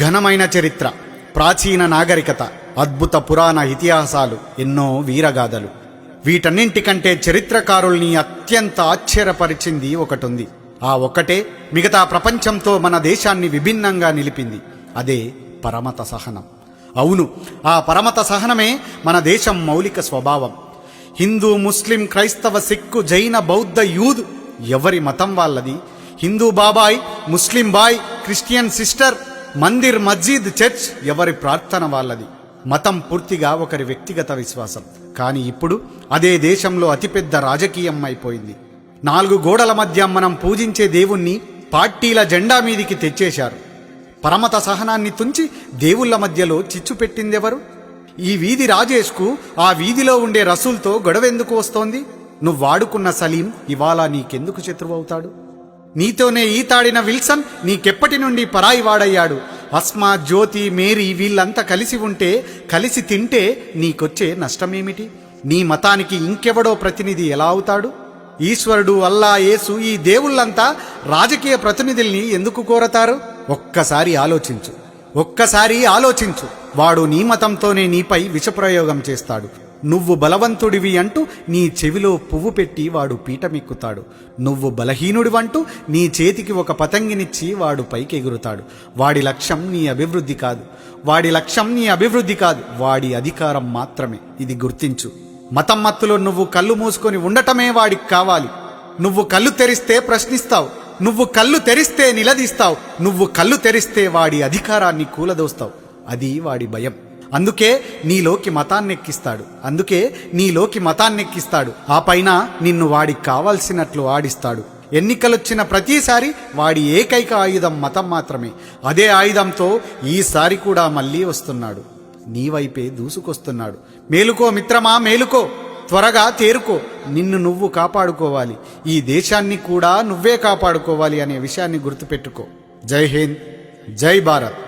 ఘనమైన చరిత్ర, ప్రాచీన నాగరికత, అద్భుత పురాణ ఇతిహాసాలు, ఎన్నో వీరగాథలు. వీటన్నింటికంటే చరిత్రకారుల్ని అత్యంత ఆశ్చర్యపరిచింది ఒకటుంది. ఆ ఒక్కటే మిగతా ప్రపంచంతో మన దేశాన్ని విభిన్నంగా నిలిపింది. అదే పరమత సహనం. అవును, ఆ పరమత సహనమే మన దేశం మౌలిక స్వభావం. హిందూ, ముస్లిం, క్రైస్తవ, సిక్కు, జైన, బౌద్ధ, యూద్ ఎవరి మతం వాళ్ళది. హిందూ బాబాయ్, ముస్లిం బాయ్, క్రిస్టియన్ సిస్టర్, మందిర్, మస్జిద్, చర్చ్ ఎవరి ప్రార్థన వాళ్ళది. మతం పూర్తిగా ఒకరి వ్యక్తిగత విశ్వాసం. కానీ ఇప్పుడు అదే దేశంలో అతిపెద్ద రాజకీయం అయిపోయింది. 4 గోడల మధ్య మనం పూజించే దేవుణ్ణి పార్టీల జెండా మీదికి తెచ్చేశారు. పరమత సహనాన్ని తుంచి దేవుళ్ల మధ్యలో చిచ్చు పెట్టిందెవరు? ఈ వీధి రాజేష్కు ఆ వీధిలో ఉండే రసూల్తో గొడవెందుకు వస్తోంది? నువ్వు వాడుకున్న సలీం ఇవాళ నీకెందుకు శత్రువవుతాడు? నీతోనే ఈతాడిన విల్సన్ నీకెప్పటి నుండి పరాయి వాడయ్యాడు? అస్మా, జ్యోతి, మేరీ వీళ్ళంతా కలిసి ఉంటే, కలిసి తింటే నీకొచ్చే నష్టమేమిటి? నీ మతానికి ఇంకెవడో ప్రతినిధి ఎలా అవుతాడు? ఈశ్వరుడు, అల్లా, యేసు ఈ దేవుళ్ళంతా రాజకీయ ప్రతినిధుల్ని ఎందుకు కోరతారు? ఒక్కసారి ఆలోచించు. వాడు నీ మతంతోనే నీపై విషప్రయోగం చేస్తాడు. నువ్వు బలవంతుడివి అంటూ నీ చెవిలో పువ్వు పెట్టి వాడు పీఠమెక్కుతాడు. నువ్వు బలహీనుడివంటూ నీ చేతికి ఒక పతంగినిచ్చి వాడు పైకి ఎగురుతాడు. వాడి లక్ష్యం నీ అభివృద్ధి కాదు, వాడి అధికారం మాత్రమే. ఇది గుర్తించు. మతం మత్తులో నువ్వు కళ్ళు మూసుకొని ఉండటమే వాడికి కావాలి. నువ్వు కళ్ళు తెరిస్తే ప్రశ్నిస్తావు, నువ్వు కళ్ళు తెరిస్తే నిలదీస్తావు, నువ్వు కళ్ళు తెరిస్తే వాడి అధికారాన్ని కూలదోస్తావు. అది వాడి భయం. అందుకే నీలోకి మతాన్నెక్కిస్తాడు. ఆ పైన నిన్ను వాడికి కావాల్సినట్లు ఆడిస్తాడు. ఎన్నికలొచ్చిన ప్రతిసారి వాడి ఏకైక ఆయుధం మతం మాత్రమే. అదే ఆయుధంతో ఈసారి కూడా మళ్ళీ వస్తున్నాడు. నీ వైపే దూసుకొస్తున్నాడు. మేలుకో మిత్రమా, మేలుకో, త్వరగా తేరుకో. నిన్ను నువ్వు కాపాడుకోవాలి, ఈ దేశాన్ని కూడా నువ్వే కాపాడుకోవాలి అనే విషయాన్ని గుర్తుపెట్టుకో. జై హింద్, జై భారత్.